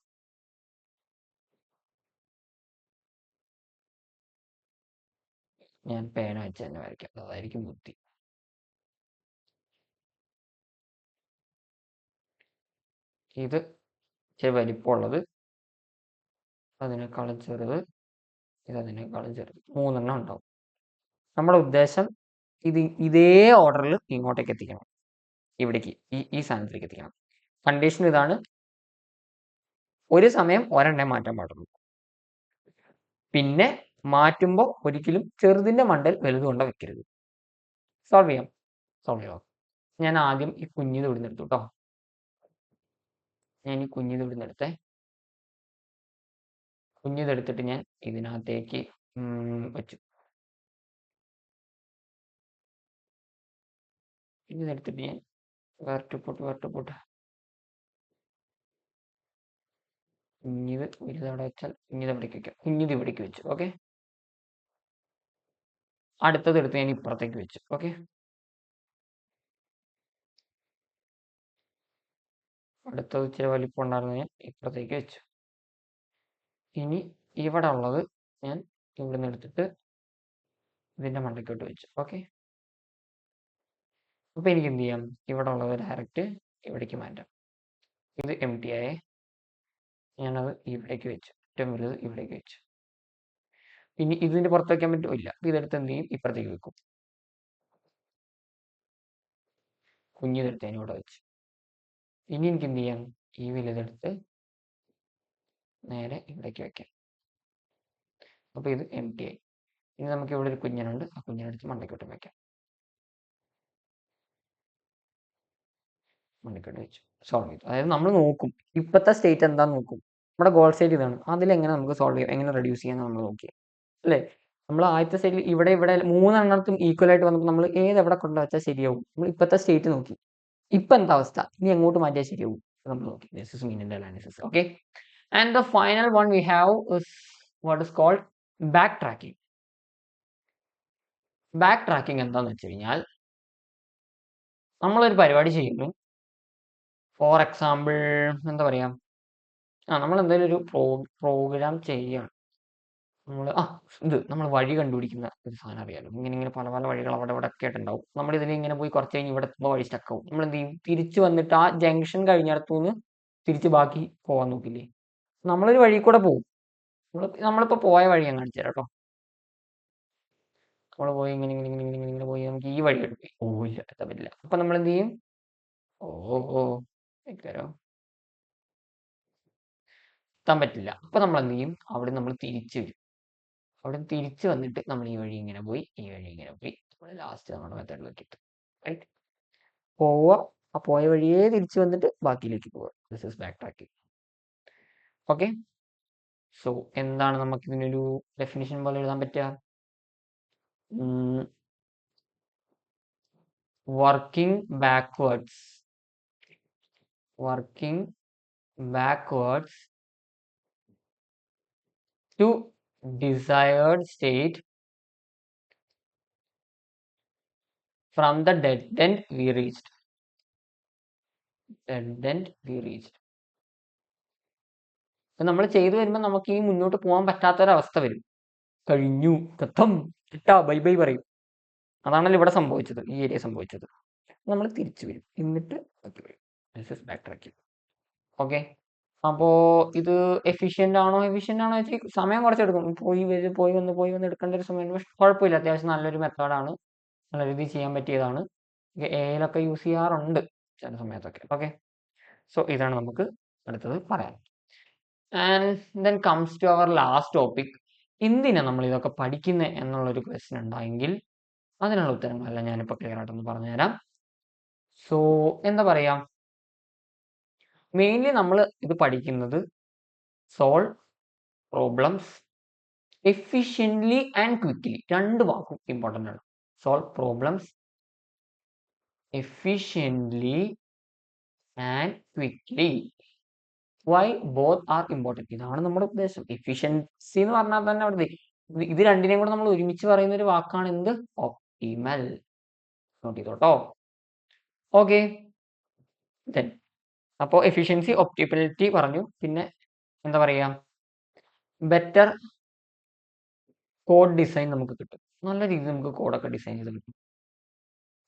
Speaker 1: ഞാൻ പേന വെച്ച് തന്നെ വരയ്ക്കാം, അതായിരിക്കും ബുദ്ധി. ഇത് ഇച്ചിരി വലിപ്പമുള്ളത്, അതിനേക്കാളും ചെറുത്, ഇത് അതിനേക്കാളും ചെറുത് 3 എണ്ണം ഉണ്ടാവും. നമ്മുടെ ഉദ്ദേശം ഇതേ ഓർഡറിൽ ഇങ്ങോട്ടേക്ക് എത്തിക്കണം, ഇവിടേക്ക് ഈ സാധനത്തിലേക്ക് എത്തിക്കണം. കണ്ടീഷൻ ഇതാണ്, ഒരു സമയം ഒരെണ്ണേ മാറ്റാൻ പാടുള്ളൂ. പിന്നെ മാറ്റുമ്പോൾ ഒരിക്കലും ചെറുതിന്റെ മണ്ടൽ വലുത് കൊണ്ട് വെക്കരുത്. സോൾവ് ചെയ്യാം. ഞാൻ ആദ്യം ഈ കുഞ്ഞിത് ഇവിടുന്ന് എടുത്തു കേട്ടോ. ഞാൻ ഈ കുഞ്ഞിത് ഇവിടുന്ന് എടുത്തേ. കുഞ്ഞിതെടുത്തിട്ട് ഞാൻ ഇതിനകത്തേക്ക് വെച്ചു. കുഞ്ഞിതെടുത്തിട്ട് ഞാൻ വരട്ടുപോട്ട് കുഞ്ഞിത് വലുതവിടെ വെച്ചാൽ കുഞ്ഞിത് എവിടേക്ക് വെക്കാം, കുഞ്ഞിത് ഇവിടേക്ക് വെച്ചു. ഓക്കെ, അടുത്തത് എടുത്ത് ഞാൻ ഇപ്പുറത്തേക്ക് വെച്ചു. ഓക്കെ, അടുത്തത് ഇച്ചിരി വലിപ്പം ഉണ്ടായിരുന്നു, ഞാൻ ഇപ്പുറത്തേക്ക് വെച്ചു. ഇനി ഇവിടെ ഉള്ളത് ഞാൻ ഇവിടുന്ന് എടുത്തിട്ട് ഇതിന്റെ മണ്ടയ്ക്കോട്ട് വെച്ചു. ഓക്കെ, അപ്പൊ എനിക്ക് എന്ത് ചെയ്യാം, ഇവിടെ ഉള്ളത് ഡയറക്റ്റ് ഇവിടേക്ക് മാറ്റാം. ഇത് എം ടി ആയേ, ഞാനത് ഇവിടേക്ക് വെച്ചു, ഏറ്റവും വലുത് ഇവിടേക്ക് വെച്ചു. ഇനി ഇതിന്റെ പുറത്ത് വെക്കാൻ പറ്റില്ല, ഇതെടുത്ത് എന്ത് ചെയ്യും, ഇപ്പുറത്തേക്ക് വെക്കും. കുഞ്ഞിതെടുത്ത് ഞാൻ ഇവിടെ വെച്ചു. ഇനി എനിക്ക് എന്ത് ചെയ്യാം, ഈ വലുതെടുത്ത് നേരെ ഇവിടേക്ക് വെക്കാം. അപ്പൊ ഇത് എം ടി ആയി. ഇനി നമുക്ക് ഇവിടെ ഒരു കുഞ്ഞനുണ്ട്, ആ കുഞ്ഞിനെടുത്ത് മണ്ടയ്ക്കോട്ട് വെക്കാം. മണ്ടയ്ക്കോട്ട് വെച്ചു, സോൾവ് ചെയ്തു. അതായത് നമ്മൾ നോക്കും ഇപ്പോഴത്തെ സ്റ്റേറ്റ് എന്താന്ന് നോക്കും. നമ്മുടെ ഗോൾ സ്റ്റേറ്റ് ഇതാണ്, അതിലെങ്ങനെ നമുക്ക് സോൾവ് ചെയ്യാം, എങ്ങനെ റെഡ്യൂസ് ചെയ്യാൻ നമ്മൾ നോക്കിയത് അല്ലേ. നമ്മൾ ആദ്യത്തെ സ്റ്റേറ്റിൽ ഇവിടെ 3 ഈക്വൽ ആയിട്ട് വന്നപ്പോൾ നമ്മൾ എവിടെ കൊണ്ടുവച്ചാൽ ശരിയാവും, നമ്മൾ ഇപ്പോഴത്തെ സ്റ്റേറ്റ് നോക്കി, ഇപ്പൊ എന്താ അവസ്ഥ, ഇനി എങ്ങോട്ട് മാറ്റിയാൽ ശരിയാവും നമ്മൾ നോക്കി. ദിസ് ഇസ് മീനിന്റെ analysis. Okay, and the final one we have what is called backtracking. Backtracking എന്താന്ന് വെച്ച് കഴിഞ്ഞാൽ, നമ്മളൊരു പരിപാടി ചെയ്യുന്നു. ഫോർ എക്സാമ്പിൾ എന്താ പറയാ, നമ്മൾ എന്തെങ്കിലും ഒരു പ്രോഗ്രാം ചെയ്യണം. നമ്മൾ വഴി കണ്ടുപിടിക്കുന്ന ഒരു സാധനം അറിയാലോ. ഇങ്ങനെ പല പല വഴികൾ അവിടെ ഒക്കെ ആയിട്ടുണ്ടാവും. നമ്മൾ ഇതിൽ ഇങ്ങനെ പോയി കുറച്ച് കഴിഞ്ഞ് ഇവിടെ എത്തുമ്പോൾ വഴി സ്റ്റക്കാവും. നമ്മൾ എന്ത് ചെയ്യും, തിരിച്ചു വന്നിട്ട് ആ ജംഗ്ഷൻ കഴിഞ്ഞിടത്തുനിന്ന് തിരിച്ച് ബാക്കി പോകാൻ നോക്കില്ലേ. നമ്മളൊരു വഴി കൂടെ പോകും. നമ്മളിപ്പോ പോയ വഴി ഞാൻ കാണിച്ചു തരാം കേട്ടോ. നമ്മൾ പോയി ഇങ്ങനെ പോയി നമുക്ക് ഈ വഴി എടുക്കും. ഇല്ല, എത്താൻ പറ്റില്ല. അപ്പൊ നമ്മൾ എന്ത് ചെയ്യും, എത്താൻ പറ്റില്ല. അപ്പൊ നമ്മൾ എന്ത് ചെയ്യും, അവിടെ നമ്മൾ തിരിച്ചു വരും. അവിടെ തിരിച്ചു വന്നിട്ട് നമ്മൾ ഈ വഴി ഇങ്ങനെ പോയി നമ്മൾ ലാസ്റ്റ് നമ്മുടെ മെത്തേഡിലേക്ക് എത്തും. റൈറ്റ്, പോവുക, ആ പോയ വഴിയേ തിരിച്ചു വന്നിട്ട് ബാക്കിയിലേക്ക് പോവുക. This is back tracking. Okay, so എന്താണ് നമുക്ക് ഇതിനൊരു ഡെഫിനിഷൻ പോലെ എഴുതാൻ പറ്റുക, working backwards to desired state from the dead end we reached. നമ്മൾ ചെയ്തു വരുമ്പോൾ നമുക്ക് ഈ മുന്നോട്ട് പോകാൻ പറ്റാത്തൊരവസ്ഥ വരും. കഴിഞ്ഞു, കഥം ബൈ ബൈ പറയും. അതാണല്ലോ ഇവിടെ സംഭവിച്ചത്, ഈ ഏരിയ സംഭവിച്ചത്. നമ്മൾ തിരിച്ചു വരും, എന്നിട്ട് ബാക്ക് ട്രാക്കിംഗ്. ഓക്കെ, അപ്പോ ഇത് എഫിഷ്യന്റ് ആണോ വെച്ചാൽ സമയം കുറച്ചെടുക്കും. പോയി വന്ന് എടുക്കേണ്ട ഒരു സമയം, പക്ഷെ കുഴപ്പമില്ല, അത്യാവശ്യം നല്ലൊരു മെത്തേഡാണ്, നല്ല രീതിയിൽ ചെയ്യാൻ പറ്റിയതാണ്. എയിലൊക്കെ യൂസ് ചെയ്യാറുണ്ട് ചില സമയത്തൊക്കെ. ഓക്കെ, സോ ഇതാണ് നമുക്ക് അടുത്തത് പറയാൻ. And then comes to our last topic. എന്തിനാ നമ്മൾ ഇതൊക്കെ പഠിക്കുന്നത് എന്നുള്ളൊരു ക്വസ്റ്റ്യൻ ഉണ്ടായെങ്കിൽ അതിനുള്ള ഉത്തരങ്ങളെല്ലാം ഞാനിപ്പോൾ ക്ലിയർ ആയിട്ടൊന്ന് പറഞ്ഞുതരാം. സോ എന്താ പറയാ, മെയിൻലി നമ്മൾ ഇത് പഠിക്കുന്നത് solve problems efficiently and quickly. 2 വാക്കും ഇമ്പോർട്ടൻ്റ് ആണ്. Solve problems efficiently and quickly. Why both are important, ഇതാണ് നമ്മുടെ ഉദ്ദേശം. എഫിഷ്യൻസി എന്ന് പറഞ്ഞാൽ തന്നെ അവിടെ ഇത് രണ്ടിനെയും കൂടെ നമ്മൾ ഒരുമിച്ച് പറയുന്ന ഒരു വാക്കാണ് എന്ത്, ഒപ്റ്റിമൽ. നോട്ട് ചെയ്തോട്ടോ. ഓക്കെ, ദെൻ അപ്പോൾ എഫിഷ്യൻസി, ഒപ്റ്റിമലിറ്റി പറഞ്ഞു. പിന്നെ എന്താ പറയാ, ബെറ്റർ കോഡ് ഡിസൈൻ നമുക്ക് കിട്ടും. നല്ല രീതിയിൽ നമുക്ക് കോഡൊക്കെ ഡിസൈൻ ചെയ്ത് കിട്ടും.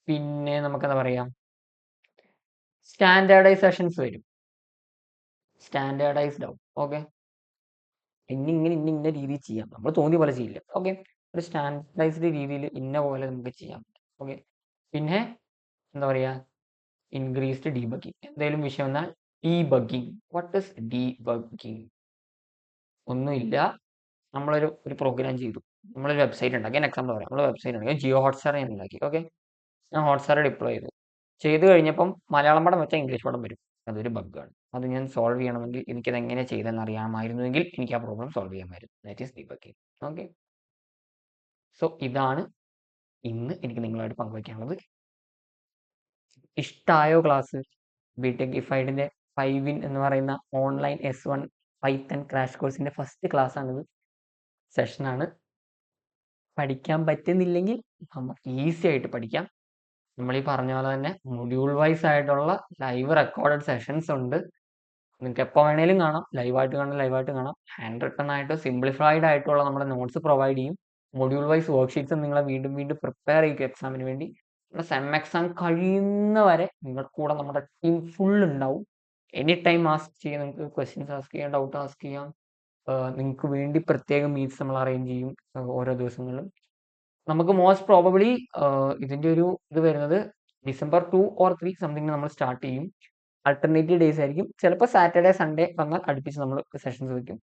Speaker 1: പിന്നെ നമുക്ക് എന്താ പറയാ, സ്റ്റാൻഡേർഡൈസേഷൻസ് വരും, സ്റ്റാൻഡേർഡൈസ്ഡ് ആവും. ഓക്കെ, ഇന്ന രീതിയിൽ ചെയ്യാം. നമ്മൾ തോന്നിയ പോലെ ചെയ്യില്ല. ഓക്കെ. ഒരു സ്റ്റാൻഡർഡൈസ്ഡ് രീതിയിൽ ഇന്ന പോലെ നമുക്ക് ചെയ്യാം. ഓക്കെ. പിന്നെ എന്താ പറയുക, ഇൻക്രീസ്ഡ് ഡീബഗ്ഗിങ്. എന്തെങ്കിലും വിഷയം വന്നാൽ ഡീബഗ്ഗിങ്. What is debugging? ഒന്നുമില്ല, ഒരു പ്രോഗ്രാം ചെയ്തു, നമ്മളൊരു വെബ്സൈറ്റ് ഉണ്ടാക്കി. എക്സാമ്പിൾ പറയാം, നമ്മൾ വെബ്സൈറ്റ് ഉണ്ടാക്കി, ജിയോ ഹോട്ട്സ്റ്റാർ ഞാൻ ഉണ്ടാക്കി. ഓക്കെ. ഞാൻ ഹോട്ട്സ്റ്റാർ ഡിപ്ലോയ് ചെയ്തു കഴിഞ്ഞപ്പം മലയാളം പടം വെച്ചാൽ ഇംഗ്ലീഷ് പടം വരും. അതൊരു ബഗ്ഗാണ്. അത് ഞാൻ സോൾവ് ചെയ്യണമെങ്കിൽ, എനിക്കത് എങ്ങനെ ചെയ്തെന്ന് അറിയാമായിരുന്നുവെങ്കിൽ എനിക്ക് ആ പ്രോബ്ലം സോൾവ് ചെയ്യാമായിരുന്നു. That is debugging. Okay. So ഇതാണ് ഇന്ന് എനിക്ക് നിങ്ങളായിട്ട് പങ്കുവയ്ക്കാനുള്ളത്. ഇഷ്ടമായോ ക്ലാസ്? ബിടെക് ഇഫൈഡിന്റെ 5 in എന്ന് പറയുന്ന ഓൺലൈൻ S1 പൈത്തൺ ക്രാഷ് കോഴ്സിന്റെ ഫസ്റ്റ് ക്ലാസ് ആണിത്. സെഷനാണ്. പഠിക്കാൻ പറ്റുന്നില്ലെങ്കിൽ നമുക്ക് ഈസി ആയിട്ട് പഠിക്കാം. നമ്മൾ ഈ പറഞ്ഞ പോലെ തന്നെ മൊഡ്യൂൾ വൈസ് ആയിട്ടുള്ള ലൈവ് റെക്കോർഡഡ് സെഷൻസ് ഉണ്ട്. നിങ്ങൾക്ക് എപ്പോൾ വേണേലും കാണാം. ലൈവായിട്ട് കാണാം. ഹാൻഡ് റിട്ടൺ ആയിട്ട് സിംപ്ലിഫൈഡ് ആയിട്ടുള്ള നമ്മുടെ നോട്ട്സ് പ്രൊവൈഡ് ചെയ്യും. മൊഡ്യൂൾ വൈസ് വർക്ക്ഷീറ്റ്സ് നിങ്ങളെ വീണ്ടും പ്രിപ്പയർ ചെയ്യും എക്സാമിന് വേണ്ടി. നമ്മുടെ സെം എക്സാം കഴിയുന്നവരെ നിങ്ങളുടെ കൂടെ നമ്മുടെ ടീം ഫുൾ ഉണ്ടാവും. എനി ടൈം ആസ്ക് ചെയ്യാം. നിങ്ങൾക്ക് ക്വസ്റ്റ്യൻസ് ആസ്ക് ചെയ്യാം, ഡൗട്ട് ആസ്ക് ചെയ്യാം. നിങ്ങൾക്ക് വേണ്ടി പ്രത്യേകം മീറ്റ്സ് നമ്മൾ അറേഞ്ച് ചെയ്യും ഓരോ ദിവസങ്ങളിലും. നമുക്ക് മോസ്റ്റ് പ്രോബബ്ലി ഇതിന്റെ ഒരു ഇത് വരുന്നത് December 2 or 3 സംതിങ് നമ്മൾ സ്റ്റാർട്ട് ചെയ്യും. ആൾട്ടർനേറ്റീവ് ഡേയ്സ് ആയിരിക്കും. ചിലപ്പോൾ സാറ്റർഡേ സൺഡേ വന്നാൽ അടുപ്പിച്ച് നമ്മൾ സെഷൻസ് വയ്ക്കും.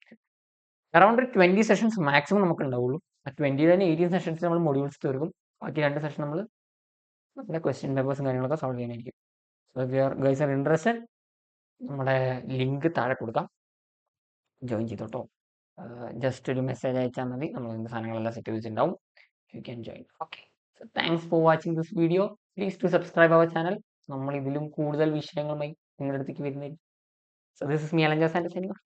Speaker 1: അറൗണ്ട് 20 സെഷൻസ് മാക്സിമം നമുക്ക് ഉണ്ടാവുള്ളൂ. 20 തന്നെ 18 സെഷൻസ് നമ്മൾ മൊഡ്യൂൾസ് തീർക്കും. ബാക്കി 2 സെഷൻ നമ്മൾ നമ്മുടെ ക്വസ്റ്റ്യൻ പേപ്പേഴ്സും കാര്യങ്ങളൊക്കെ സോൾവ് ചെയ്യാനായിരിക്കും. സോ ഗൈസ് ആർ ഇൻട്രസ്റ്റഡ്, നമ്മുടെ ലിങ്ക് താഴെ കൊടുക്കാം, ജോയിൻ ചെയ്തോട്ടോ. ജസ്റ്റ് ഒരു മെസ്സേജ് അയച്ചാൽ മതി, നമ്മൾ ഇതിൻ്റെ സാധനങ്ങളെല്ലാം സെറ്റ് ചെയ്തിട്ടുണ്ടാവും. You can join. Okay. So thanks for watching this video. Please to subscribe our channel. നമ്മൾ ഇതിലും കൂടുതൽ വിഷയങ്ങളുമായി നിങ്ങളുടെ അടുത്തേക്ക് വരുന്നതായിരിക്കും. So this is me, Alan Joss, and signing off.